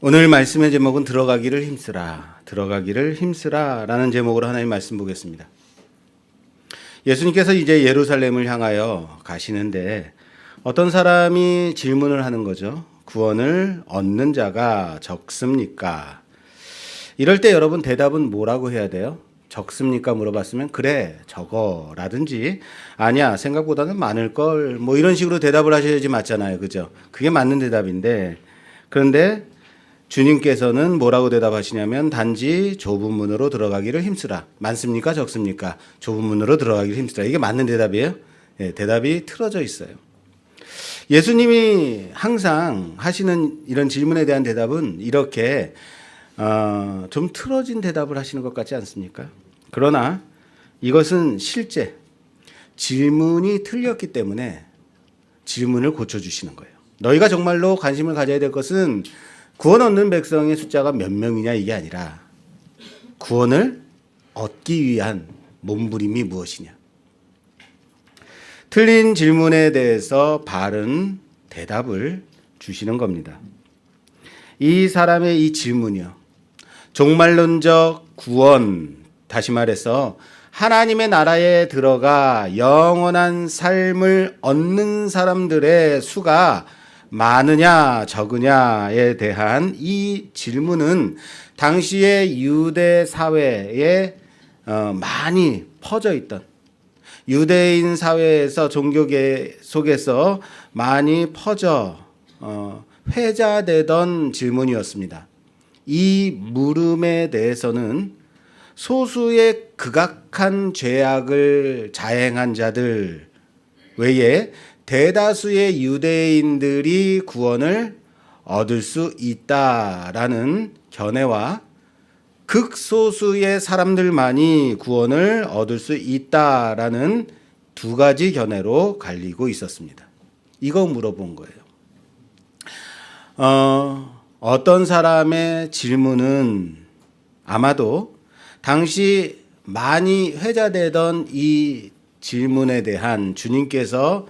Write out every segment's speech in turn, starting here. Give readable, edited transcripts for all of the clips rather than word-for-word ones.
오늘 말씀의 제목은 들어가기를 힘쓰라 라는 제목으로 하나님 말씀 보겠습니다. 예수님께서 이제 예루살렘을 향하여 가시는데 어떤 사람이 질문을 하는 거죠. 구원을 얻는 자가 적습니까? 이럴 때 여러분 대답은 뭐라고 해야 돼요? 적습니까? 물어봤으면 그래 적어 라든지 아니야 생각보다는 많을걸 뭐 이런 식으로 대답을 하셔야지 맞잖아요. 그죠? 그게 맞는 대답인데 그런데 주님께서는 뭐라고 대답하시냐면 단지 좁은 문으로 들어가기를 힘쓰라. 많습니까? 적습니까? 좁은 문으로 들어가기를 힘쓰라. 이게 맞는 대답이에요? 네, 대답이 틀어져 있어요. 예수님이 항상 하시는 이런 질문에 대한 대답은 이렇게 좀 틀어진 대답을 하시는 것 같지 않습니까? 그러나 이것은 실제 질문이 틀렸기 때문에 질문을 고쳐주시는 거예요. 너희가 정말로 관심을 가져야 될 것은 구원 얻는 백성의 숫자가 몇 명이냐 이게 아니라 구원을 얻기 위한 몸부림이 무엇이냐. 틀린 질문에 대해서 바른 대답을 주시는 겁니다. 이 사람의 이 질문이요. 종말론적 구원, 다시 말해서 하나님의 나라에 들어가 영원한 삶을 얻는 사람들의 수가 많으냐 적으냐에 대한 이 질문은 당시의 유대 사회에 많이 퍼져 있던 유대인 사회에서 종교계 속에서 많이 퍼져 회자되던 질문이었습니다. 이 물음에 대해서는 소수의 극악한 죄악을 자행한 자들 외에 대다수의 유대인들이 구원을 얻을 수 있다라는 견해와 극소수의 사람들만이 구원을 얻을 수 있다라는 두 가지 견해로 갈리고 있었습니다. 이거 물어본 거예요. 어떤 사람의 질문은 아마도 당시 많이 회자되던 이 질문에 대한 주님께서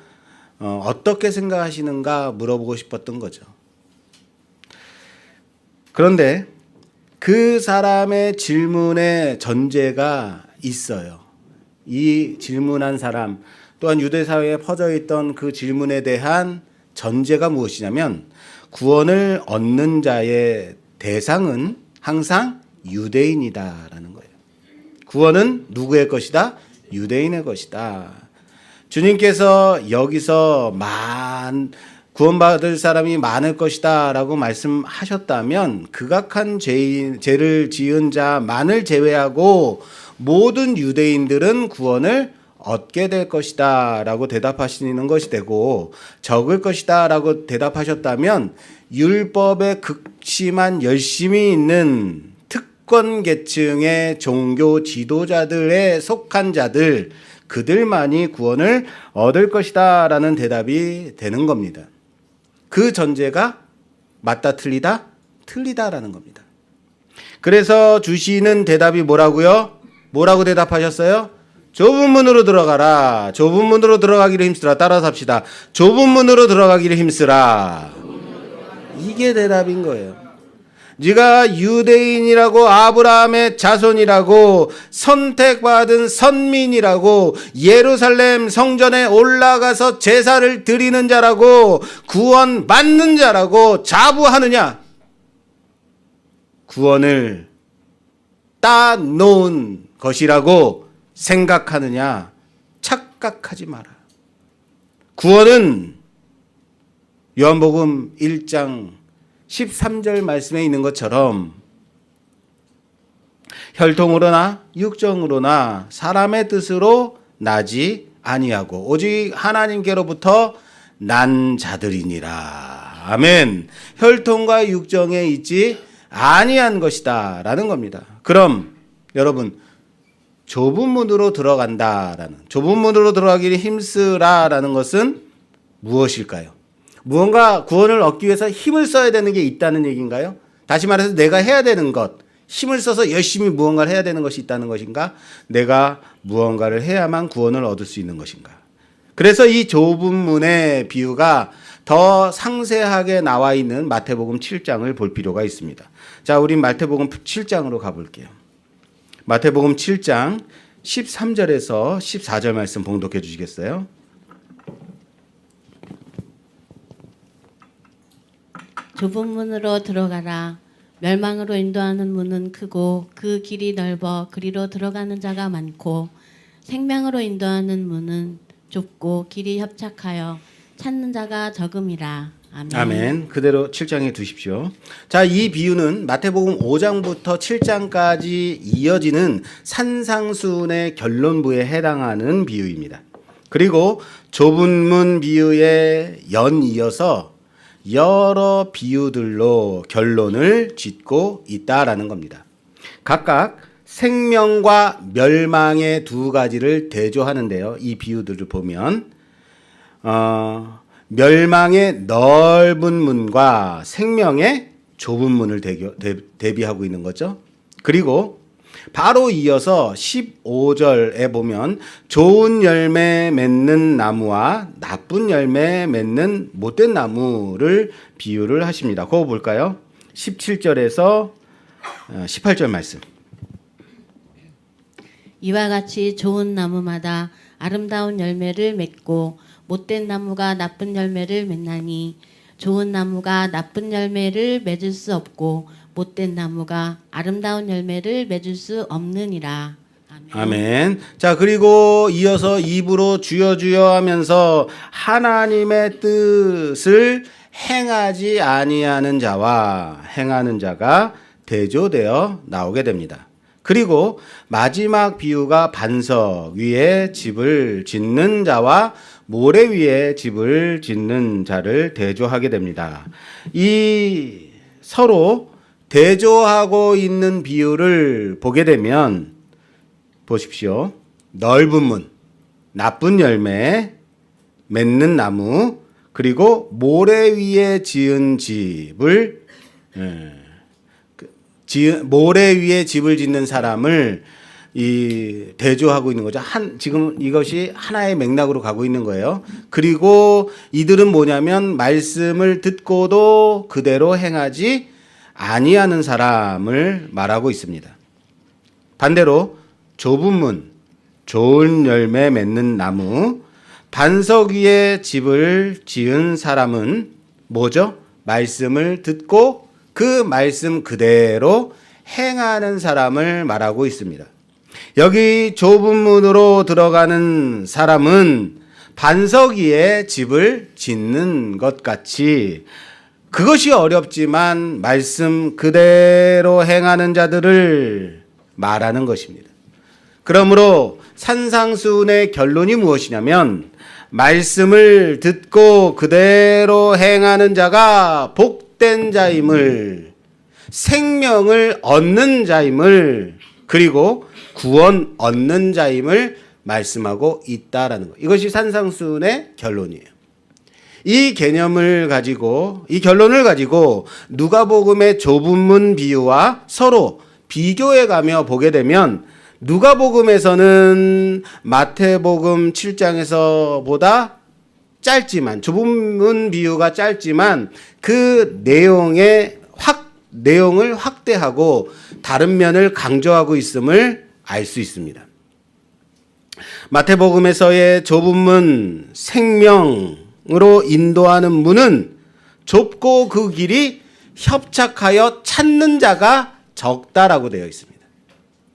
어떻게 생각하시는가 물어보고 싶었던 거죠. 그런데 그 사람의 질문에 전제가 있어요. 이 질문한 사람 또한 유대 사회에 퍼져 있던 그 질문에 대한 전제가 무엇이냐면 구원을 얻는 자의 대상은 항상 유대인이다라는 거예요. 구원은 누구의 것이다? 유대인의 것이다. 주님께서 여기서 구원받을 사람이 많을 것이다 라고 말씀하셨다면 극악한 죄를 지은 자만을 제외하고 모든 유대인들은 구원을 얻게 될 것이다 라고 대답하시는 것이 되고 적을 것이다 라고 대답하셨다면 율법에 극심한 열심이 있는 특권 계층의 종교 지도자들에 속한 자들 그들만이 구원을 얻을 것이다 라는 대답이 되는 겁니다. 그 전제가 맞다 틀리다? 틀리다라는 겁니다. 그래서 주시는 대답이 뭐라고요? 뭐라고 대답하셨어요? 좁은 문으로 들어가라. 좁은 문으로 들어가기를 힘쓰라. 따라서 합시다. 좁은 문으로 들어가기를 힘쓰라. 이게 대답인 거예요. 네가 유대인이라고 아브라함의 자손이라고 선택받은 선민이라고 예루살렘 성전에 올라가서 제사를 드리는 자라고 구원 받는 자라고 자부하느냐? 구원을 따놓은 것이라고 생각하느냐? 착각하지 마라. 구원은 요한복음 1장 13절 말씀에 있는 것처럼 혈통으로나 육정으로나 사람의 뜻으로 나지 아니하고 오직 하나님께로부터 난 자들이니라. 아멘. 혈통과 육정에 있지 아니한 것이다 라는 겁니다. 그럼 여러분 좁은 문으로 들어간다라는 좁은 문으로 들어가기를 힘쓰라라는 것은 무엇일까요? 무언가 구원을 얻기 위해서 힘을 써야 되는 게 있다는 얘기인가요? 다시 말해서 내가 해야 되는 것, 힘을 써서 열심히 무언가를 해야 되는 것이 있다는 것인가? 내가 무언가를 해야만 구원을 얻을 수 있는 것인가? 그래서 이 좁은 문의 비유가 더 상세하게 나와 있는 마태복음 7장을 볼 필요가 있습니다. 자, 우리 마태복음 7장으로 가볼게요. 마태복음 7장 13절에서 14절 말씀 봉독해 주시겠어요? 좁은 문으로 들어가라. 멸망으로 인도하는 문은 크고 그 길이 넓어 그리로 들어가는 자가 많고 생명으로 인도하는 문은 좁고 길이 협착하여 찾는 자가 적음이라. 아멘. 아멘. 그대로 7장에 두십시오. 자, 이 비유는 마태복음 5장부터 7장까지 이어지는 산상수훈의 결론부에 해당하는 비유입니다. 그리고 좁은 문 비유에 연이어서 여러 비유들로 결론을 짓고 있다라는 겁니다. 각각 생명과 멸망의 두 가지를 대조하는데요. 이 비유들을 보면 멸망의 넓은 문과 생명의 좁은 문을 대비하고 있는 거죠. 그리고 바로 이어서 15절에 보면 좋은 열매 맺는 나무와 나쁜 열매 맺는 못된 나무를 비유를 하십니다. 그거 볼까요? 17절에서 18절 말씀. 이와 같이 좋은 나무마다 아름다운 열매를 맺고 못된 나무가 나쁜 열매를 맺나니 좋은 나무가 나쁜 열매를 맺을 수 없고 못된 나무가 아름다운 열매를 맺을 수 없느니라. 아멘. 아멘. 자, 그리고 이어서 입으로 주여 주여 하면서 하나님의 뜻을 행하지 아니하는 자와 행하는 자가 대조되어 나오게 됩니다. 그리고 마지막 비유가 반석 위에 집을 짓는 자와 모래 위에 집을 짓는 자를 대조하게 됩니다. 이 서로 대조하고 있는 비유를 보게 되면 보십시오. 넓은 문, 나쁜 열매, 맺는 나무, 그리고 모래 위에 지은 집을 모래 위에 집을 짓는 사람을 대조하고 있는 거죠. 지금 이것이 하나의 맥락으로 가고 있는 거예요. 그리고 이들은 뭐냐면 말씀을 듣고도 그대로 행하지 아니하는 사람을 말하고 있습니다. 반대로 좁은 문, 좋은 열매 맺는 나무, 반석 위에 집을 지은 사람은 뭐죠? 말씀을 듣고 그 말씀 그대로 행하는 사람을 말하고 있습니다. 여기 좁은 문으로 들어가는 사람은 반석 위에 집을 짓는 것 같이 그것이 어렵지만 말씀 그대로 행하는 자들을 말하는 것입니다. 그러므로 산상수훈의 결론이 무엇이냐면 말씀을 듣고 그대로 행하는 자가 복된 자임을, 생명을 얻는 자임을, 그리고 구원 얻는 자임을 말씀하고 있다라는 것. 이것이 산상수훈의 결론이에요. 이 개념을 가지고, 이 결론을 가지고 누가복음의 좁은 문 비유와 서로 비교해 가며 보게 되면 누가복음에서는 마태복음 7장에서보다 짧지만, 좁은 문 비유가 짧지만 그 내용을 확대하고 다른 면을 강조하고 있음을 알 수 있습니다. 마태복음에서의 좁은 문, 생명으로 인도하는 문은 좁고 그 길이 협착하여 찾는 자가 적다라고 되어 있습니다.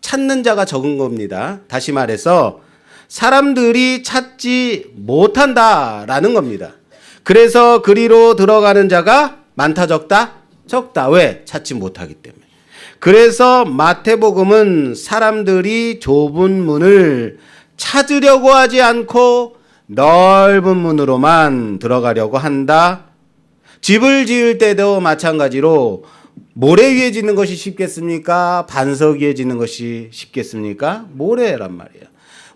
찾는 자가 적은 겁니다. 다시 말해서 사람들이 찾지 못한다라는 겁니다. 그래서 그리로 들어가는 자가 많다 적다? 적다. 왜? 찾지 못하기 때문에. 그래서 마태복음은 사람들이 좁은 문을 찾으려고 하지 않고 넓은 문으로만 들어가려고 한다. 집을 지을 때도 마찬가지로 모래 위에 짓는 것이 쉽겠습니까? 반석 위에 짓는 것이 쉽겠습니까? 모래란 말이에요.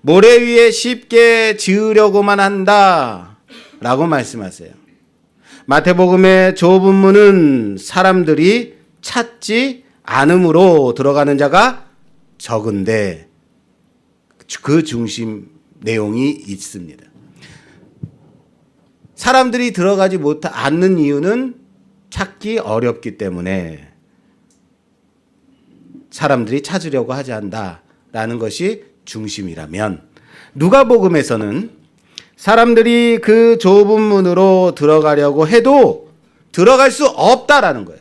모래 위에 쉽게 지으려고만 한다 라고 말씀하세요. 마태복음의 좁은 문은 사람들이 찾지 않음으로 들어가는 자가 적은데 그 중심 내용이 있습니다. 사람들이 들어가지 않는 이유는 찾기 어렵기 때문에 사람들이 찾으려고 하지 않는다라는 것이 중심이라면, 누가복음에서는 사람들이 그 좁은 문으로 들어가려고 해도 들어갈 수 없다라는 거예요.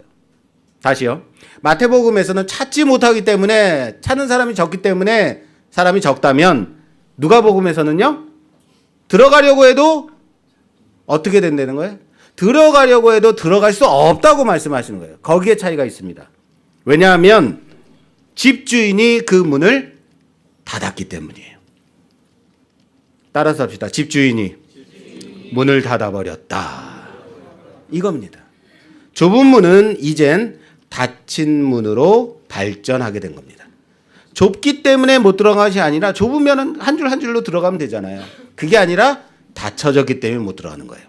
다시요. 마태복음에서는 찾지 못하기 때문에, 찾는 사람이 적기 때문에 사람이 적다면, 누가복음에서는요, 들어가려고 해도 어떻게 된다는 거예요? 들어가려고 해도 들어갈 수 없다고 말씀하시는 거예요. 거기에 차이가 있습니다. 왜냐하면 집주인이 그 문을 닫았기 때문이에요. 따라서 합시다. 집주인이 문을 닫아버렸다. 이겁니다. 좁은 문은 이젠 닫힌 문으로 발전하게 된 겁니다. 좁기 때문에 못 들어간 것이 아니라, 좁으면 한 줄 한 줄로 들어가면 되잖아요. 그게 아니라 닫혀졌기 때문에 못 들어가는 거예요.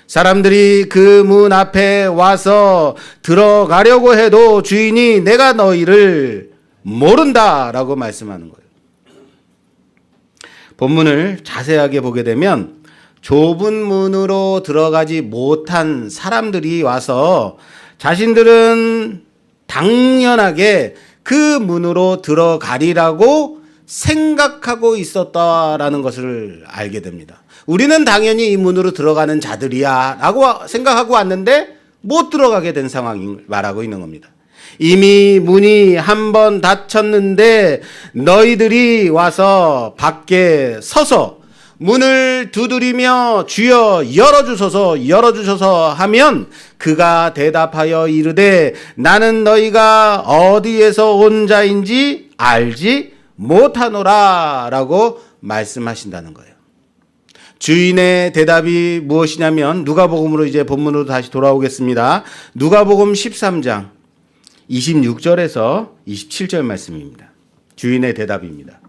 사람들이 그 문 앞에 와서 들어가려고 해도 주인이 내가 너희를 모른다라고 말씀하는 거예요. 본문을 자세하게 보게 되면 좁은 문으로 들어가지 못한 사람들이 와서 자신들은 당연하게 그 문으로 들어가리라고 생각하고 있었다라는 것을 알게 됩니다. 우리는 당연히 이 문으로 들어가는 자들이야 라고 생각하고 왔는데 못 들어가게 된 상황을 말하고 있는 겁니다. 이미 문이 한 번 닫혔는데 너희들이 와서 밖에 서서 문을 두드리며 주여 열어주소서 하면 그가 대답하여 이르되 나는 너희가 어디에서 온 자인지 알지 못하노라 라고 말씀하신다는 거예요. 주인의 대답이 무엇이냐면, 누가복음으로 이제 본문으로 다시 돌아오겠습니다. 누가복음 13장 26절에서 27절 말씀입니다. 주인의 대답입니다.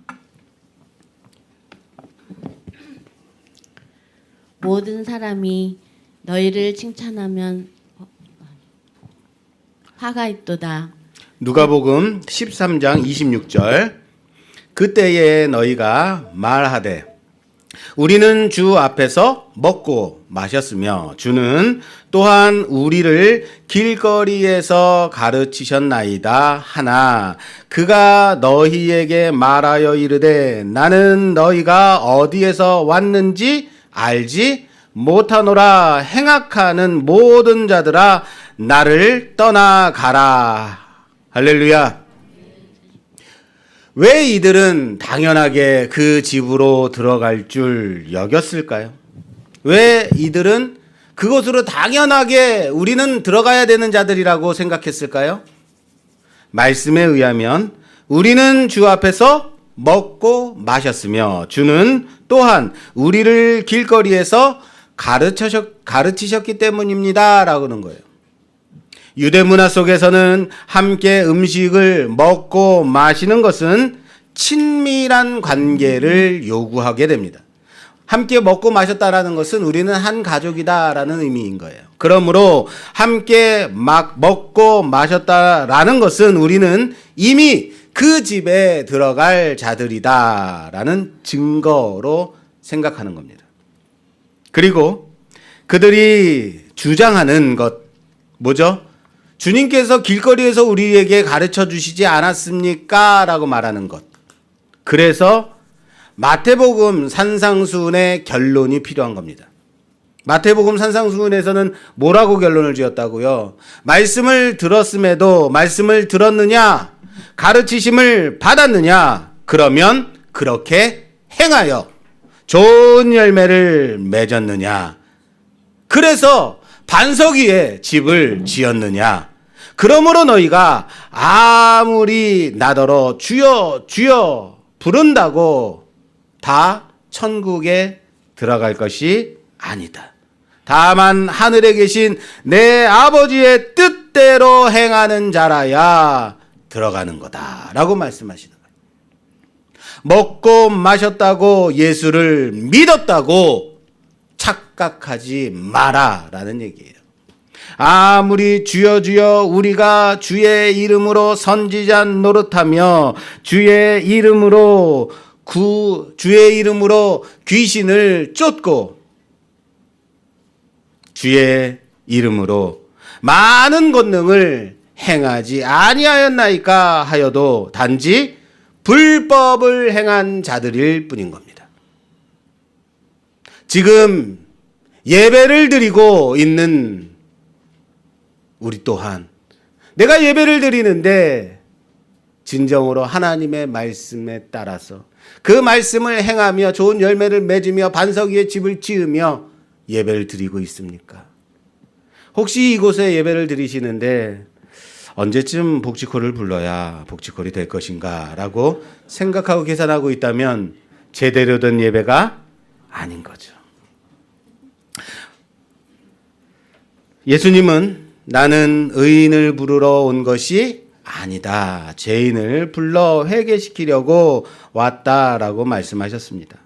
모든 사람이 너희를 칭찬하면 화가 있도다. 누가복음 13장 26절. 그때에 너희가 말하되 우리는 주 앞에서 먹고 마셨으며 주는 또한 우리를 길거리에서 가르치셨나이다 하나 그가 너희에게 말하여 이르되 나는 너희가 어디에서 왔는지 알지 못하노라. 행악하는 모든 자들아 나를 떠나가라. 할렐루야. 왜 이들은 당연하게 그 집으로 들어갈 줄 여겼을까요? 왜 이들은 그곳으로 당연하게 우리는 들어가야 되는 자들이라고 생각했을까요? 말씀에 의하면 우리는 주 앞에서 먹고 마셨으며 주는 또한 우리를 길거리에서 가르치셨기 때문입니다 라고 하는 거예요. 유대 문화 속에서는 함께 음식을 먹고 마시는 것은 친밀한 관계를 요구하게 됩니다. 함께 먹고 마셨다라는 것은 우리는 한 가족이다라는 의미인 거예요. 그러므로 함께 먹고 마셨다라는 것은 우리는 이미 그 집에 들어갈 자들이다라는 증거로 생각하는 겁니다. 그리고 그들이 주장하는 것 뭐죠? 주님께서 길거리에서 우리에게 가르쳐 주시지 않았습니까? 라고 말하는 것. 그래서 마태복음 산상수훈의 결론이 필요한 겁니다. 마태복음 산상수훈에서는 뭐라고 결론을 지었다고요? 말씀을 들었음에도 말씀을 들었느냐? 가르치심을 받았느냐? 그러면 그렇게 행하여 좋은 열매를 맺었느냐? 그래서 반석 위에 집을 지었느냐? 그러므로 너희가 아무리 나더러 주여 주여 부른다고 다 천국에 들어갈 것이 아니다. 다만 하늘에 계신 내 아버지의 뜻대로 행하는 자라야 들어가는 거다 라고 말씀하시는 거예요. 먹고 마셨다고 예수를 믿었다고 착각하지 마라 라는 얘기예요. 아무리 주여 주여 우리가 주의 이름으로 선지자 노릇하며 주의 이름으로 귀신을 쫓고 주의 이름으로 많은 권능을 행하지 아니하였나이까 하여도 단지 불법을 행한 자들일 뿐인 겁니다. 지금 예배를 드리고 있는 우리 또한 내가 예배를 드리는데 진정으로 하나님의 말씀에 따라서 그 말씀을 행하며 좋은 열매를 맺으며 반석 위에 집을 지으며 예배를 드리고 있습니까? 혹시 이곳에 예배를 드리시는데 언제쯤 복지콜을 불러야 복지콜이 될 것인가 라고 생각하고 계산하고 있다면 제대로 된 예배가 아닌 거죠. 예수님은 나는 의인을 부르러 온 것이 아니다. 죄인을 불러 회개시키려고 왔다라고 말씀하셨습니다.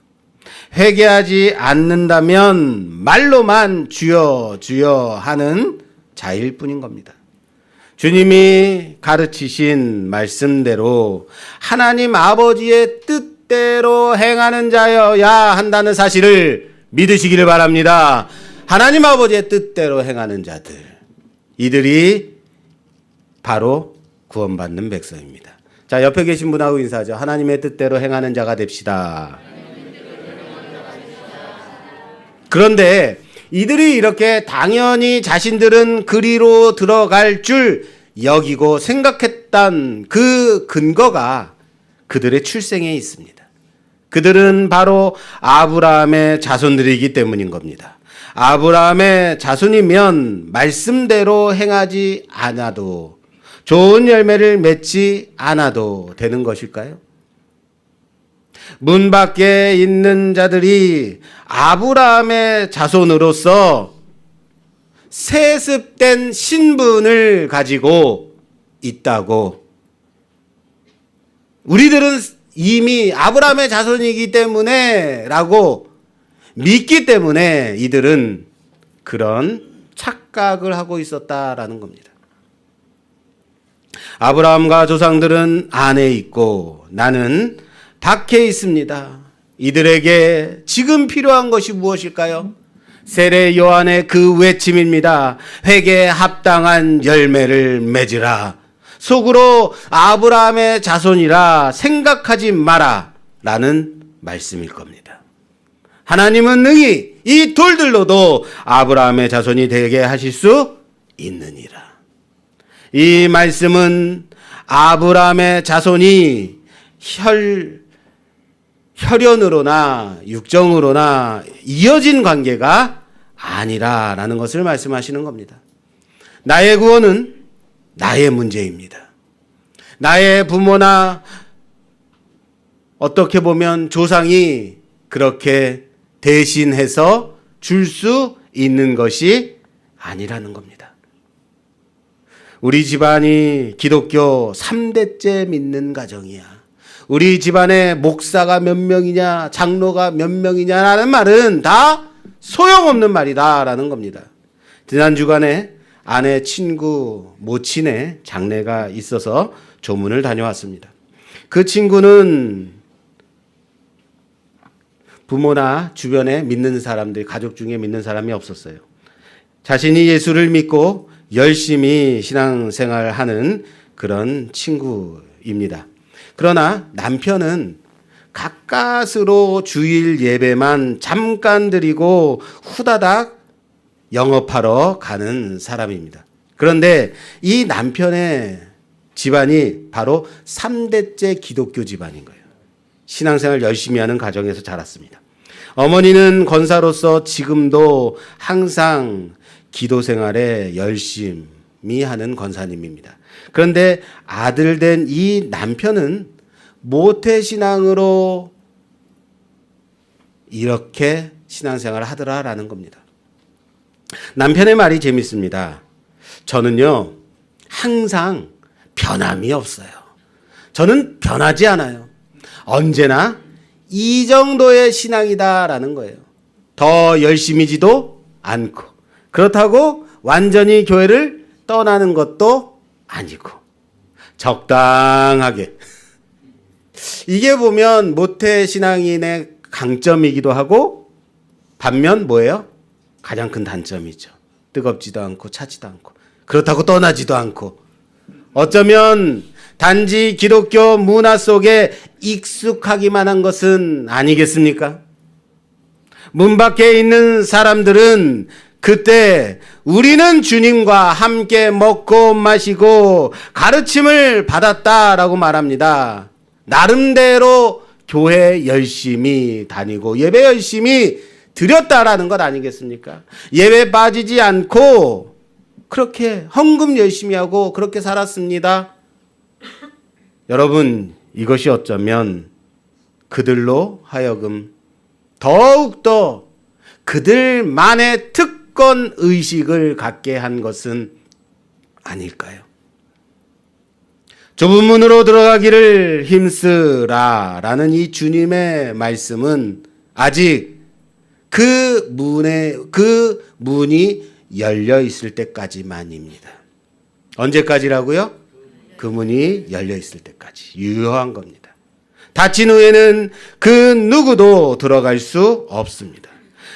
회개하지 않는다면 말로만 주여 주여 하는 자일 뿐인 겁니다. 주님이 가르치신 말씀대로 하나님 아버지의 뜻대로 행하는 자여야 한다는 사실을 믿으시기를 바랍니다. 하나님 아버지의 뜻대로 행하는 자들, 이들이 바로 구원받는 백성입니다. 자, 옆에 계신 분하고 인사하죠. 하나님의 뜻대로 행하는 자가 됩시다. 그런데 이들이 이렇게 당연히 자신들은 그리로 들어갈 줄 여기고 생각했던 그 근거가 그들의 출생에 있습니다. 그들은 바로 아브라함의 자손들이기 때문인 겁니다. 아브라함의 자손이면 말씀대로 행하지 않아도 좋은 열매를 맺지 않아도 되는 것일까요? 문 밖에 있는 자들이 아브라함의 자손으로서 세습된 신분을 가지고 있다고, 우리들은 이미 아브라함의 자손이기 때문에 라고 믿기 때문에 이들은 그런 착각을 하고 있었다라는 겁니다. 아브라함과 조상들은 안에 있고 나는 밖에 있습니다. 이들에게 지금 필요한 것이 무엇일까요? 세례 요한의 그 외침입니다. 회개에 합당한 열매를 맺으라. 속으로 아브라함의 자손이라 생각하지 마라 라는 말씀일 겁니다. 하나님은 능히 이 돌들로도 아브라함의 자손이 되게 하실 수 있느니라. 이 말씀은 아브라함의 자손이 혈연으로나 육정으로나 이어진 관계가 아니라라는 것을 말씀하시는 겁니다. 나의 구원은 나의 문제입니다. 나의 부모나 어떻게 보면 조상이 그렇게 대신해서 줄 수 있는 것이 아니라는 겁니다. 우리 집안이 기독교 3대째 믿는 가정이야. 우리 집안에 목사가 몇 명이냐, 장로가 몇 명이냐라는 말은 다 소용없는 말이다라는 겁니다. 지난 주간에 아내 친구 모친의 장례가 있어서 조문을 다녀왔습니다. 그 친구는 부모나 주변에 믿는 사람들, 가족 중에 믿는 사람이 없었어요. 자신이 예수를 믿고 열심히 신앙생활하는 그런 친구입니다. 그러나 남편은 가까스로 주일 예배만 잠깐 드리고 후다닥 영업하러 가는 사람입니다. 그런데 이 남편의 집안이 바로 3대째 기독교 집안인 거예요. 신앙생활 열심히 하는 가정에서 자랐습니다. 어머니는 권사로서 지금도 항상 기도 생활에 열심히 하는 권사님입니다. 그런데 아들 된 이 남편은 모태신앙으로 이렇게 신앙생활을 하더라라는 겁니다. 남편의 말이 재밌습니다. 저는요, 항상 변함이 없어요. 저는 변하지 않아요. 언제나 이 정도의 신앙이다라는 거예요. 더 열심히지도 않고, 그렇다고 완전히 교회를 떠나는 것도 아니고, 적당하게. 이게 보면 모태신앙인의 강점이기도 하고, 반면 뭐예요? 가장 큰 단점이죠. 뜨겁지도 않고 차지도 않고 그렇다고 떠나지도 않고 어쩌면 단지 기독교 문화 속에 익숙하기만 한 것은 아니겠습니까? 문 밖에 있는 사람들은 그때 우리는 주님과 함께 먹고 마시고 가르침을 받았다라고 말합니다. 나름대로 교회 열심히 다니고 예배 열심히 드렸다라는 것 아니겠습니까? 예배 빠지지 않고 그렇게 헌금 열심히 하고 그렇게 살았습니다. 여러분, 이것이 어쩌면 그들로 하여금 더욱더 그들만의 특권 의식을 갖게 한 것은 아닐까요? 좁은 문으로 들어가기를 힘쓰라 라는 이 주님의 말씀은 아직 그 문이 열려 있을 때까지만입니다. 언제까지라고요? 그 문이 열려 있을 때까지 유효한 겁니다. 닫힌 후에는 그 누구도 들어갈 수 없습니다.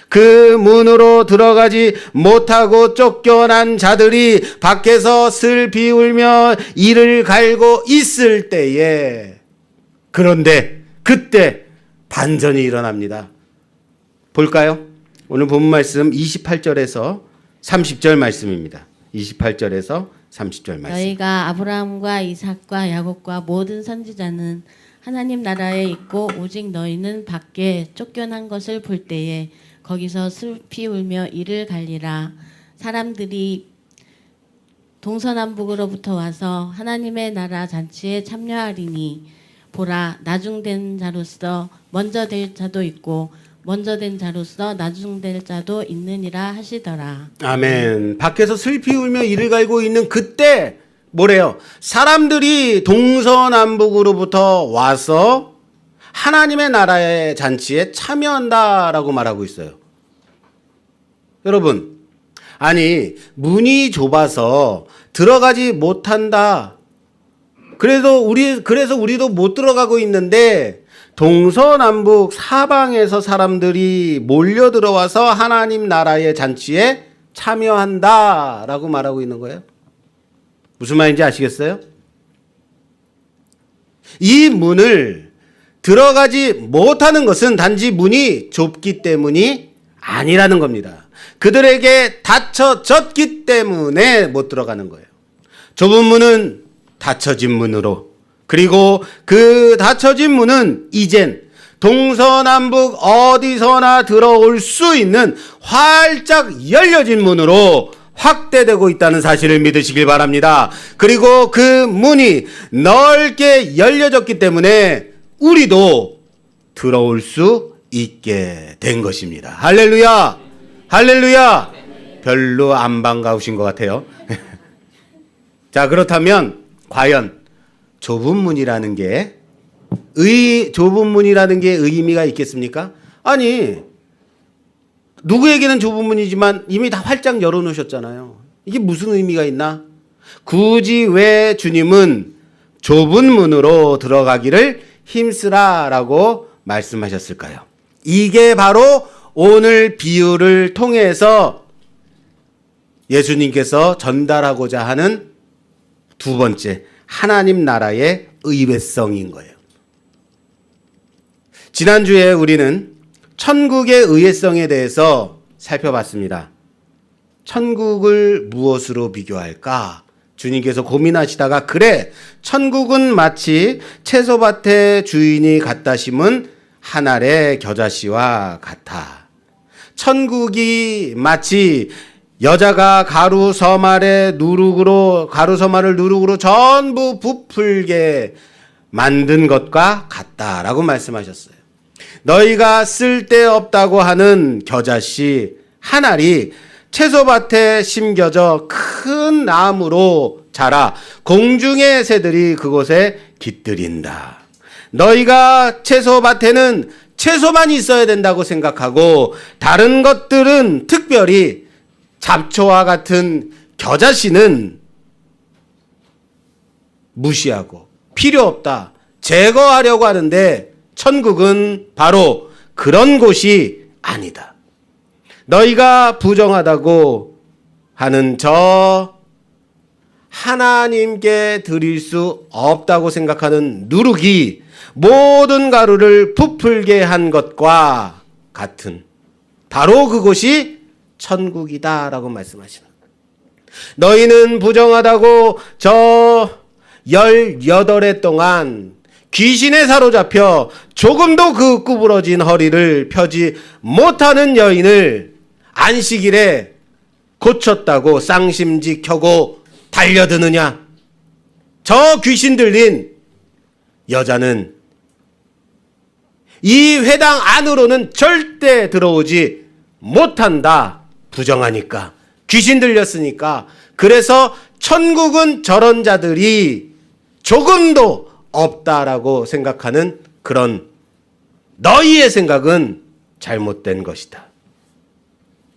그 문으로 들어가지 못하고 쫓겨난 자들이 밖에서 슬피 울며 이를 갈고 있을 때에 그런데 그때 반전이 일어납니다. 볼까요? 오늘 본문 말씀 28절에서 30절 말씀입니다. 28절에서 30절 말씀. 너희가 아브라함과 이삭과 야곱과 모든 선지자는 하나님 나라에 있고 오직 너희는 밖에 쫓겨난 것을 볼 때에 거기서 슬피 울며 이를 갈리라. 사람들이 동서남북으로부터 와서 하나님의 나라 잔치에 참여하리니 보라, 나중된 자로서 먼저 될 자도 있고 먼저 된 자로서 나중될 자도 있느니라 하시더라. 아멘. 밖에서 슬피 울며 이를 갈고 있는 그때 뭐래요? 사람들이 동서남북으로부터 와서 하나님의 나라의 잔치에 참여한다라고 말하고 있어요. 여러분, 아니 문이 좁아서 들어가지 못한다. 그래서 우리도 못 들어가고 있는데 동서남북 사방에서 사람들이 몰려 들어와서 하나님 나라의 잔치에 참여한다라고 말하고 있는 거예요. 무슨 말인지 아시겠어요? 이 문을 들어가지 못하는 것은 단지 문이 좁기 때문이 아니라는 겁니다. 그들에게 닫혀졌기 때문에 못 들어가는 거예요. 좁은 문은 닫혀진 문으로, 그리고 그 닫혀진 문은 이젠 동서남북 어디서나 들어올 수 있는 활짝 열려진 문으로 확대되고 있다는 사실을 믿으시길 바랍니다. 그리고 그 문이 넓게 열려졌기 때문에 우리도 들어올 수 있게 된 것입니다. 할렐루야! 할렐루야! 별로 안 반가우신 것 같아요. 자, 그렇다면 과연 좁은 문이라는 게 의미가 있겠습니까? 아니, 누구에게는 좁은 문이지만 이미 다 활짝 열어놓으셨잖아요. 이게 무슨 의미가 있나? 굳이 왜 주님은 좁은 문으로 들어가기를 힘쓰라라고 말씀하셨을까요? 이게 바로 오늘 비유를 통해서 예수님께서 전달하고자 하는 두 번째 하나님 나라의 의외성인 거예요. 지난주에 우리는 천국의 의외성에 대해서 살펴봤습니다. 천국을 무엇으로 비교할까? 주님께서 고민하시다가 그래, 천국은 마치 채소밭의 주인이 갖다 심은 한 알의 겨자씨와 같아. 천국이 마치 여자가 가루서말을 누룩으로 전부 부풀게 만든 것과 같다라고 말씀하셨어요. 너희가 쓸데없다고 하는 겨자씨 한 알이 채소밭에 심겨져 큰 나무로 자라 공중의 새들이 그곳에 깃들인다. 너희가 채소밭에는 채소만 있어야 된다고 생각하고 다른 것들은 특별히 잡초와 같은 겨자씨는 무시하고 필요 없다, 제거하려고 하는데 천국은 바로 그런 곳이 아니다. 너희가 부정하다고 하는 저 하나님께 드릴 수 없다고 생각하는 누룩이 모든 가루를 부풀게 한 것과 같은 바로 그곳이 천국이다라고 말씀하시는 거예요. 너희는 부정하다고 저 18해 동안 귀신에 사로잡혀 조금도 그 구부러진 허리를 펴지 못하는 여인을 안식일에 고쳤다고 쌍심지 켜고 달려드느냐? 저 귀신 들린 여자는 이 회당 안으로는 절대 들어오지 못한다. 부정하니까. 귀신 들렸으니까. 그래서 천국은 저런 자들이 조금도 없다라고 생각하는 그런 너희의 생각은 잘못된 것이다.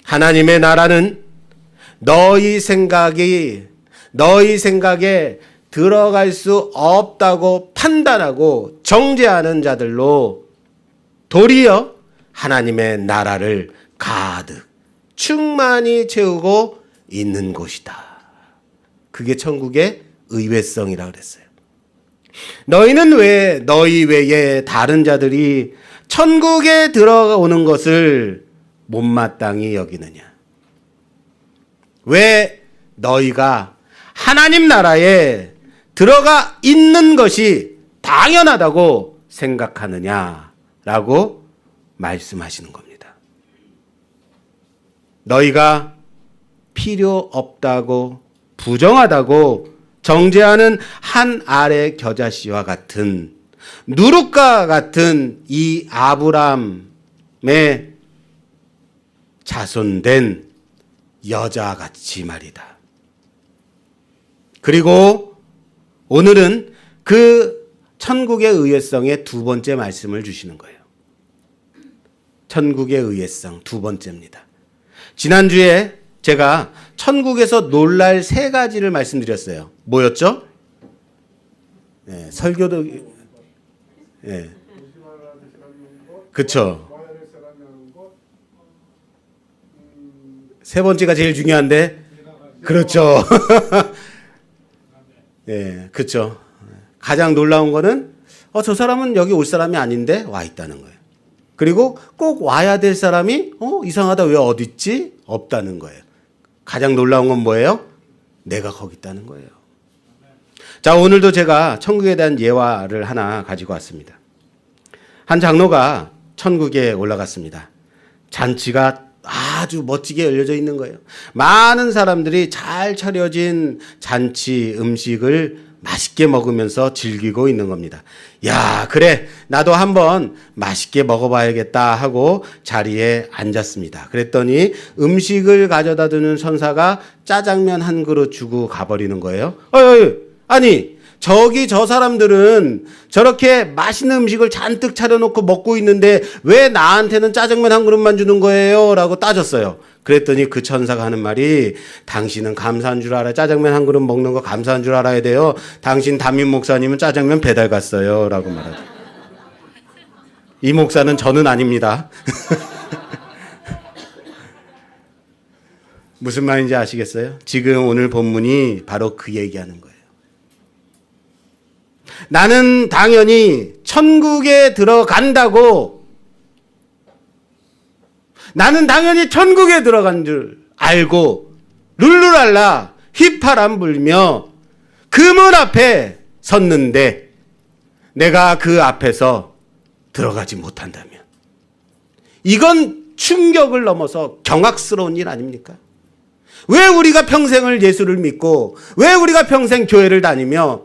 하나님의 나라는 너희 생각에 들어갈 수 없다고 판단하고 정죄하는 자들로 도리어 하나님의 나라를 가득 충만히 채우고 있는 곳이다. 그게 천국의 의외성이라고 그랬어요. 너희는 왜 너희 외에 다른 자들이 천국에 들어오는 것을 못마땅히 여기느냐? 왜 너희가 하나님 나라에 들어가 있는 것이 당연하다고 생각하느냐라고 말씀하시는 겁니다. 너희가 필요 없다고 부정하다고 정죄하는 한 알의 겨자씨와 같은 누룩과 같은 이 아브람의 자손된 여자같이 말이다. 그리고 오늘은 그 천국의 의외성의 두 번째 말씀을 주시는 거예요. 천국의 의외성 두 번째입니다. 지난주에 제가 천국에서 놀랄 세 가지를 말씀드렸어요. 뭐였죠? 설교도 그쵸. 세 번째가 제일 중요한데 그렇죠. 그렇죠. 가장 놀라운 거는 저 사람은 여기 올 사람이 아닌데 와 있다는 거예요. 그리고 꼭 와야 될 사람이 이상하다 왜 어디 있지? 없다는 거예요. 가장 놀라운 건 뭐예요? 내가 거기 있다는 거예요. 자, 오늘도 제가 천국에 대한 예화를 하나 가지고 왔습니다. 한 장로가 천국에 올라갔습니다. 잔치가 아주 멋지게 열려져 있는 거예요. 많은 사람들이 잘 차려진 잔치 음식을 맛있게 먹으면서 즐기고 있는 겁니다. 야, 그래. 나도 한번 맛있게 먹어봐야겠다 하고 자리에 앉았습니다. 그랬더니 음식을 가져다 주는 선사가 짜장면 한 그릇 주고 가버리는 거예요. 아니, 저 사람들은 저렇게 맛있는 음식을 잔뜩 차려놓고 먹고 있는데 왜 나한테는 짜장면 한 그릇만 주는 거예요? 라고 따졌어요. 그랬더니 그 천사가 하는 말이 당신은 감사한 줄 알아요. 짜장면 한 그릇 먹는 거 감사한 줄 알아야 돼요. 당신 담임 목사님은 짜장면 배달 갔어요. 라고 말하죠. 이 목사는 저는 아닙니다. 무슨 말인지 아시겠어요? 지금 오늘 본문이 바로 그 얘기하는 거예요. 나는 당연히 천국에 들어간다고 나는 당연히 천국에 들어간 줄 알고 룰루랄라 휘파람 불며 그 문 앞에 섰는데 내가 그 앞에서 들어가지 못한다면 이건 충격을 넘어서 경악스러운 일 아닙니까? 왜 우리가 평생을 예수를 믿고 왜 우리가 평생 교회를 다니며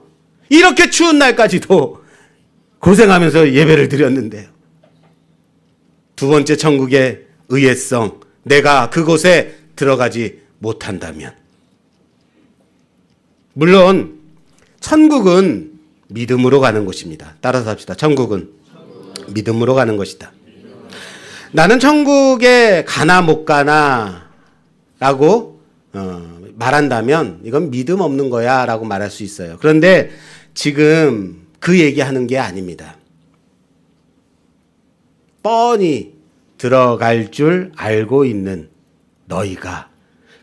이렇게 추운 날까지도 고생하면서 예배를 드렸는데요. 두 번째 천국의 의외성, 내가 그곳에 들어가지 못한다면. 물론 천국은 믿음으로 가는 곳입니다. 따라서 합시다. 천국은 믿음으로 가는 것이다. 나는 천국에 가나 못 가나 라고 말한다면 이건 믿음 없는 거야 라고 말할 수 있어요. 그런데 지금 그 얘기하는 게 아닙니다. 뻔히 들어갈 줄 알고 있는 너희가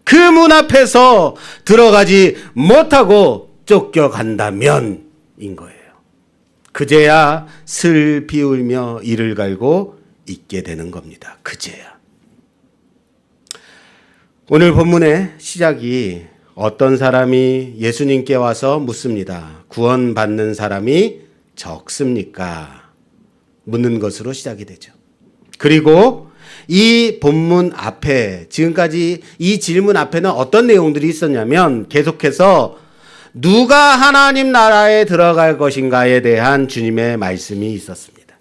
그 문 앞에서 들어가지 못하고 쫓겨간다면 인 거예요. 그제야 슬 비울며 이를 갈고 있게 되는 겁니다. 그제야. 오늘 본문의 시작이 어떤 사람이 예수님께 와서 묻습니다. 구원받는 사람이 적습니까? 묻는 것으로 시작이 되죠. 그리고 이 본문 앞에 지금까지 이 질문 앞에는 어떤 내용들이 있었냐면 계속해서 누가 하나님 나라에 들어갈 것인가에 대한 주님의 말씀이 있었습니다.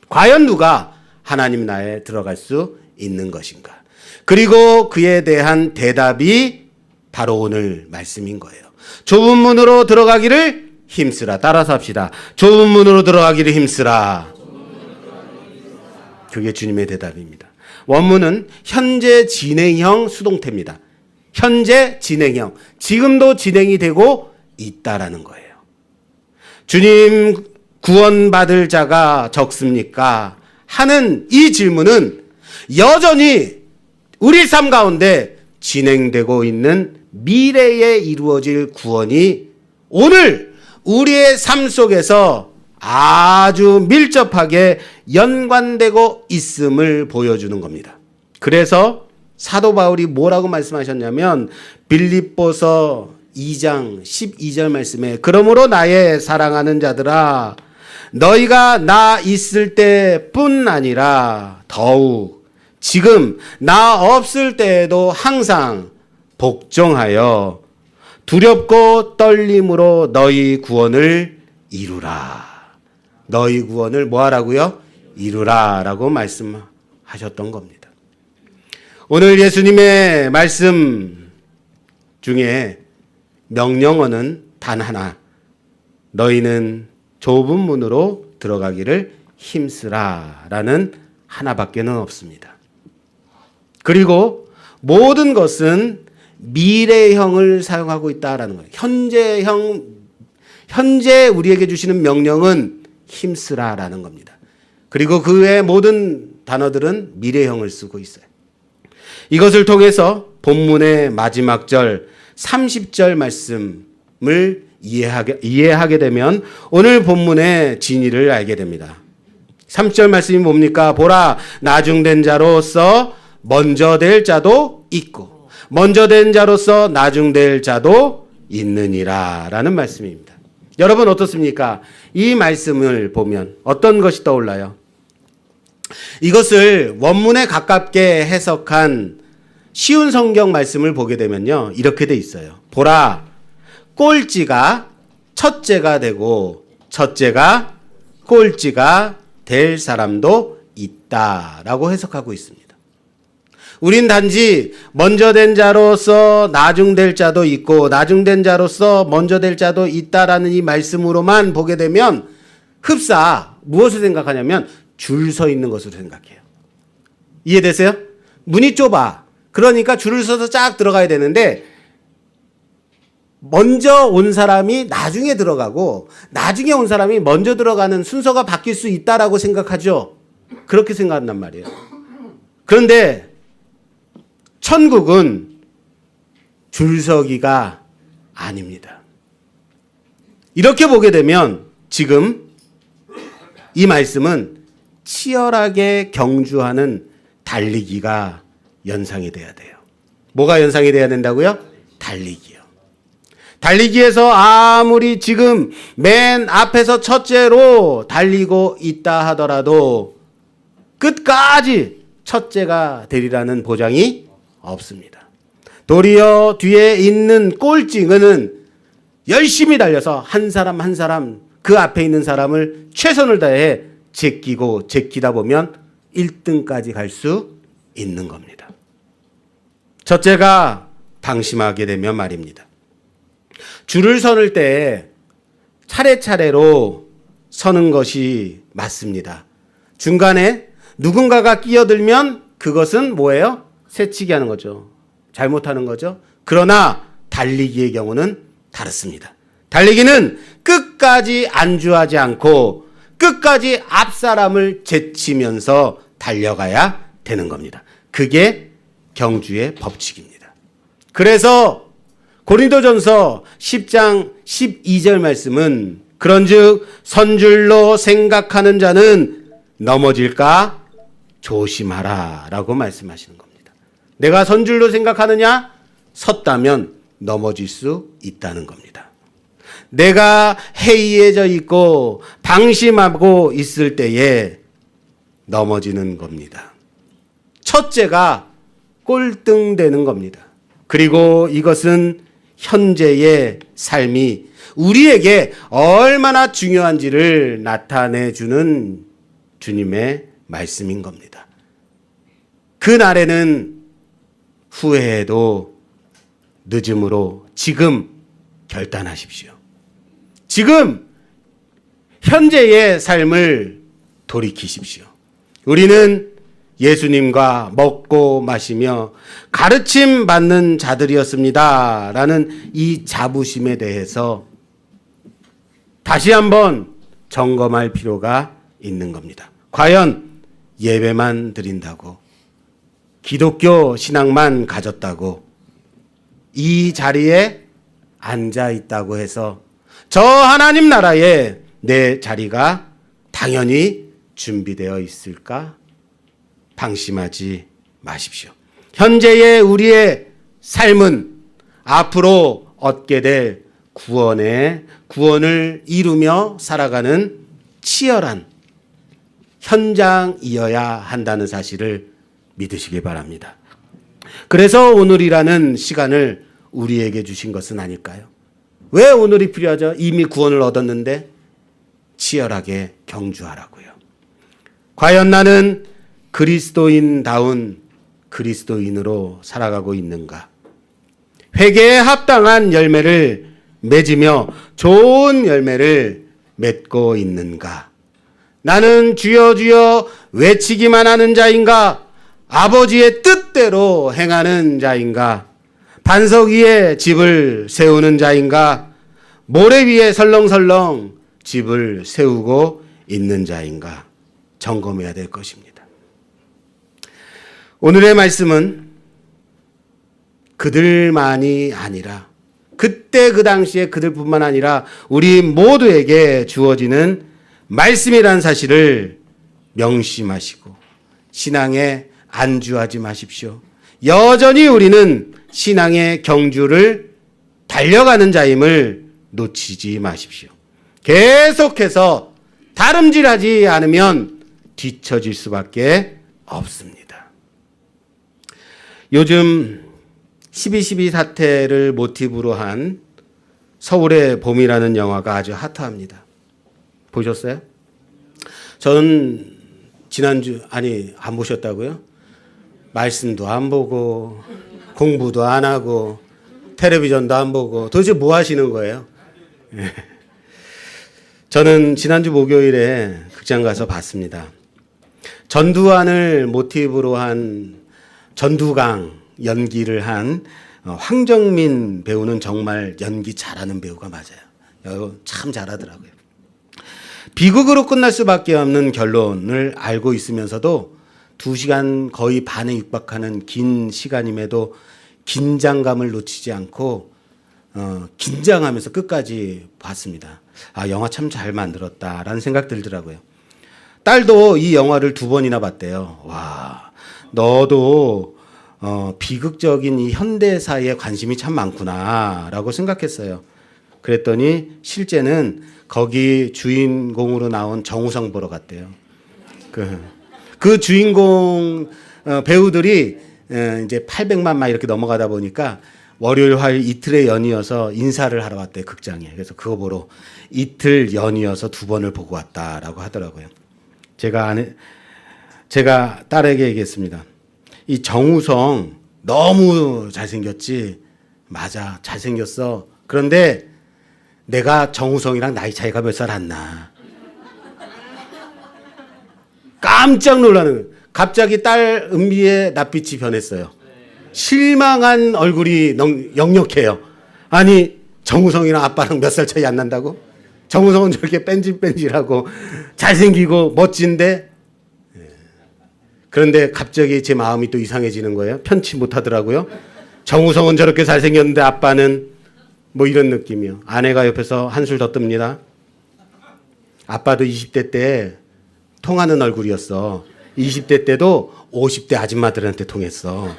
과연 누가 하나님 나라에 들어갈 수 있는 것인가? 그리고 그에 대한 대답이 바로 오늘 말씀인 거예요. 좁은 문으로 들어가기를 힘쓰라. 따라서 합시다. 좁은 문으로 들어가기를 힘쓰라. 그게 주님의 대답입니다. 원문은 현재 진행형 수동태입니다. 현재 진행형. 지금도 진행이 되고 있다라는 거예요. 주님 구원받을 자가 적습니까? 하는 이 질문은 여전히 우리 삶 가운데 진행되고 있는 미래에 이루어질 구원이 오늘 우리의 삶 속에서 아주 밀접하게 연관되고 있음을 보여주는 겁니다. 그래서 사도 바울이 뭐라고 말씀하셨냐면 빌립보서 2장 12절 말씀에 그러므로 나의 사랑하는 자들아 너희가 나 있을 때뿐 아니라 더욱 지금 나 없을 때에도 항상 복종하여 두렵고 떨림으로 너희 구원을 이루라. 너희 구원을 뭐 하라고요? 이루라 라고 말씀하셨던 겁니다. 오늘 예수님의 말씀 중에 명령어는 단 하나. 너희는 좁은 문으로 들어가기를 힘쓰라 라는 하나밖에는 없습니다. 그리고 모든 것은 미래형을 사용하고 있다라는 거예요. 현재 우리에게 주시는 명령은 힘쓰라라는 겁니다. 그리고 그 외의 모든 단어들은 미래형을 쓰고 있어요. 이것을 통해서 본문의 마지막 절 30절 말씀을 이해하게 되면 오늘 본문의 진의를 알게 됩니다. 30절 말씀이 뭡니까? 보라, 나중된 자로서 먼저 될 자도 있고 먼저 된 자로서 나중될 자도 있느니라 라는 말씀입니다. 여러분 어떻습니까? 이 말씀을 보면 어떤 것이 떠올라요? 이것을 원문에 가깝게 해석한 쉬운 성경 말씀을 보게 되면요. 이렇게 돼 있어요. 보라, 꼴찌가 첫째가 되고 첫째가 꼴찌가 될 사람도 있다라고 해석하고 있습니다. 우린 단지 먼저 된 자로서 나중될 자도 있고 나중된 자로서 먼저 될 자도 있다라는 이 말씀으로만 보게 되면 흡사 무엇을 생각하냐면 줄 서 있는 것으로 생각해요. 이해되세요? 문이 좁아. 그러니까 줄을 서서 쫙 들어가야 되는데 먼저 온 사람이 나중에 들어가고 나중에 온 사람이 먼저 들어가는 순서가 바뀔 수 있다라고 생각하죠. 그렇게 생각한단 말이에요. 그런데 천국은 줄서기가 아닙니다. 이렇게 보게 되면 지금 이 말씀은 치열하게 경주하는 달리기가 연상이 돼야 돼요. 뭐가 연상이 돼야 된다고요? 달리기요. 달리기에서 아무리 지금 맨 앞에서 첫째로 달리고 있다 하더라도 끝까지 첫째가 되리라는 보장이 없습니다. 도리어 뒤에 있는 꼴찌는 열심히 달려서 한 사람 한 사람 그 앞에 있는 사람을 최선을 다해 제끼다 보면 1등까지 갈 수 있는 겁니다. 첫째가 방심하게 되면 말입니다. 줄을 서는 때 차례차례로 서는 것이 맞습니다. 중간에 누군가가 끼어들면 그것은 뭐예요? 새치기 하는 거죠. 잘못하는 거죠. 그러나 달리기의 경우는 다릅니다. 달리기는 끝까지 안주하지 않고 끝까지 앞사람을 제치면서 달려가야 되는 겁니다. 그게 경주의 법칙입니다. 그래서 고린도전서 10장 12절 말씀은 그런즉 선줄로 생각하는 자는 넘어질까 조심하라 라고 말씀하시는 겁니다. 내가 선줄로 생각하느냐? 섰다면 넘어질 수 있다는 겁니다. 내가 해이해져 있고 방심하고 있을 때에 넘어지는 겁니다. 첫째가 꼴등되는 겁니다. 그리고 이것은 현재의 삶이 우리에게 얼마나 중요한지를 나타내 주는 주님의 말씀인 겁니다. 그날에는 후회해도 늦음으로 지금 결단하십시오. 지금 현재의 삶을 돌이키십시오. 우리는 예수님과 먹고 마시며 가르침 받는 자들이었습니다. 라는 이 자부심에 대해서 다시 한번 점검할 필요가 있는 겁니다. 과연 예배만 드린다고, 기독교 신앙만 가졌다고, 이 자리에 앉아 있다고 해서 저 하나님 나라에 내 자리가 당연히 준비되어 있을까? 방심하지 마십시오. 현재의 우리의 삶은 앞으로 얻게 될 구원을 이루며 살아가는 치열한 현장이어야 한다는 사실을 믿으시기 바랍니다. 그래서 오늘이라는 시간을 우리에게 주신 것은 아닐까요? 왜 오늘이 필요하죠? 이미 구원을 얻었는데 치열하게 경주하라고요. 과연 나는 그리스도인다운 그리스도인으로 살아가고 있는가? 회개에 합당한 열매를 맺으며 좋은 열매를 맺고 있는가? 나는 주여 주여 외치기만 하는 자인가? 아버지의 뜻대로 행하는 자인가? 반석 위에 집을 세우는 자인가? 모래 위에 설렁설렁 집을 세우고 있는 자인가? 점검해야 될 것입니다. 오늘의 말씀은 그들만이 아니라 그때 그 당시에 그들뿐만 아니라 우리 모두에게 주어지는 말씀이라는 사실을 명심하시고 신앙에 안주하지 마십시오. 여전히 우리는 신앙의 경주를 달려가는 자임을 놓치지 마십시오. 계속해서 다름질하지 않으면 뒤처질 수밖에 없습니다. 요즘 12.12 사태를 모티브로 한 서울의 봄이라는 영화가 아주 핫합니다. 보셨어요? 저는 지난주, 안 보셨다고요? 말씀도 안 보고 공부도 안 하고 텔레비전도 안 보고 도대체 뭐 하시는 거예요? 저는 지난주 목요일에 극장 가서 봤습니다. 전두환을 모티브로 한 전두강 연기를 한 황정민 배우는 정말 연기 잘하는 배우가 맞아요. 참 잘하더라고요. 비극으로 끝날 수밖에 없는 결론을 알고 있으면서도 2시간 거의 반에 육박하는 긴 시간임에도 긴장감을 놓치지 않고 긴장하면서 끝까지 봤습니다. 아, 영화 참 잘 만들었다라는 생각 들더라고요. 딸도 이 영화를 2번이나 봤대요. 와, 너도 비극적인 이 현대사에 관심이 참 많구나라고 생각했어요. 그랬더니 실제는 거기 주인공으로 나온 정우성 보러 갔대요. 그 주인공 배우들이 이제 800만 막 이렇게 넘어가다 보니까 월요일, 화요일 이틀에 연이어서 인사를 하러 왔대요, 극장에. 그래서 그거 보러 이틀 연이어서 2번을 보고 왔다라고 하더라고요. 제가 딸에게 얘기했습니다. 이 정우성 너무 잘생겼지? 맞아, 잘생겼어. 그런데 내가 정우성이랑 나이 차이가 몇 살 안 나. 깜짝 놀라는 거예요. 갑자기 딸 은비의 낯빛이 변했어요. 실망한 얼굴이 역력해요. 아니, 정우성이랑 아빠랑 몇 살 차이 안 난다고? 정우성은 저렇게 뺀질뺀질하고 잘생기고 멋진데, 그런데 갑자기 제 마음이 또 이상해지는 거예요. 편치 못하더라고요. 정우성은 저렇게 잘생겼는데 아빠는 뭐 이런 느낌이요. 아내가 옆에서 한술 더 뜹니다. 아빠도 20대 때 통하는 얼굴이었어. 20대 때도 50대 아줌마들한테 통했어.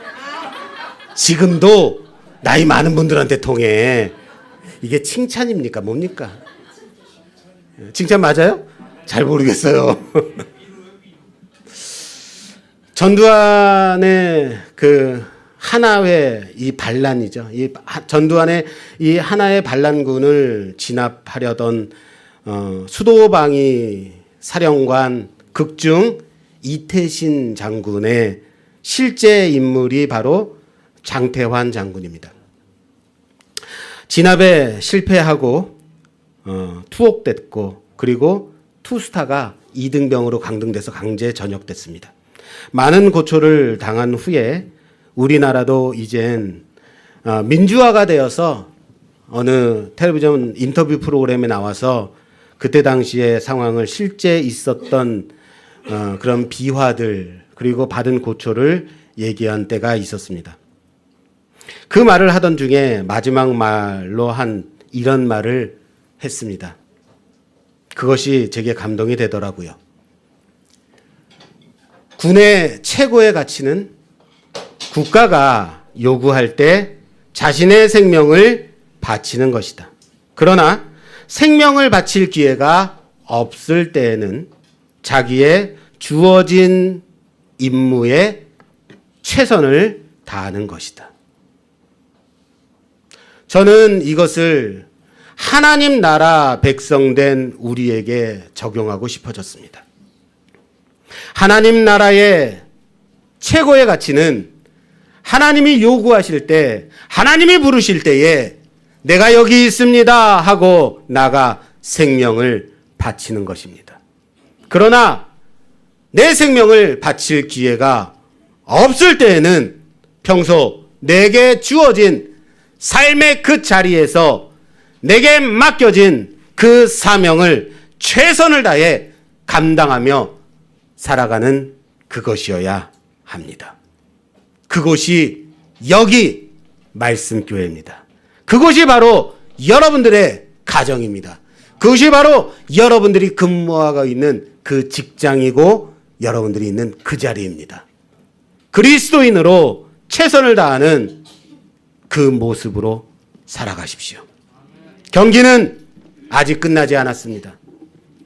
지금도 나이 많은 분들한테 통해. 이게 칭찬입니까? 뭡니까? 칭찬 맞아요? 잘 모르겠어요. 전두환의 그 하나회 이 반란이죠. 이 전두환의 이 하나의 반란군을 진압하려던 수도방위 사령관 극중 이태신 장군의 실제 인물이 바로 장태환 장군입니다. 진압에 실패하고 투옥됐고 그리고 투스타가 이등병으로 강등돼서 강제 전역됐습니다. 많은 고초를 당한 후에 우리나라도 이젠 민주화가 되어서 어느 텔레비전 인터뷰 프로그램에 나와서 그때 당시의 상황을 실제 있었던 그런 비화들 그리고 받은 고초를 얘기한 때가 있었습니다. 그 말을 하던 중에 마지막 말로 한 이런 말을 했습니다. 그것이 제게 감동이 되더라고요. 군의 최고의 가치는 국가가 요구할 때 자신의 생명을 바치는 것이다. 그러나 생명을 바칠 기회가 없을 때에는 자기의 주어진 임무에 최선을 다하는 것이다. 저는 이것을 하나님 나라 백성된 우리에게 적용하고 싶어졌습니다. 하나님 나라의 최고의 가치는 하나님이 요구하실 때, 하나님이 부르실 때에 내가 여기 있습니다 하고 나가 생명을 바치는 것입니다. 그러나 내 생명을 바칠 기회가 없을 때에는 평소 내게 주어진 삶의 그 자리에서 내게 맡겨진 그 사명을 최선을 다해 감당하며 살아가는 그것이어야 합니다. 그곳이 여기 말씀교회입니다. 그곳이 바로 여러분들의 가정입니다. 그것이 바로 여러분들이 근무하고 있는 그 직장이고 여러분들이 있는 그 자리입니다. 그리스도인으로 최선을 다하는 그 모습으로 살아가십시오. 경기는 아직 끝나지 않았습니다.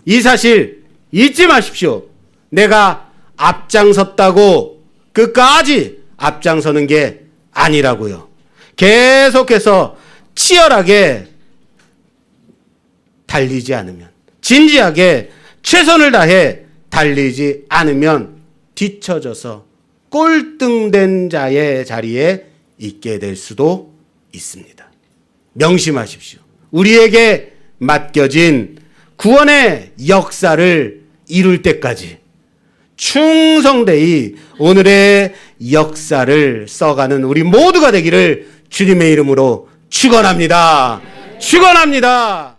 이 사실 잊지 마십시오. 내가 앞장섰다고 끝까지 앞장서는 게 아니라고요. 계속해서 치열하게 달리지 않으면, 진지하게 최선을 다해 달리지 않으면 뒤처져서 꼴등된 자의 자리에 있게 될 수도 있습니다. 명심하십시오. 우리에게 맡겨진 구원의 역사를 이룰 때까지 충성되이 오늘의 역사를 써가는 우리 모두가 되기를 주님의 이름으로 축원합니다. 축원합니다.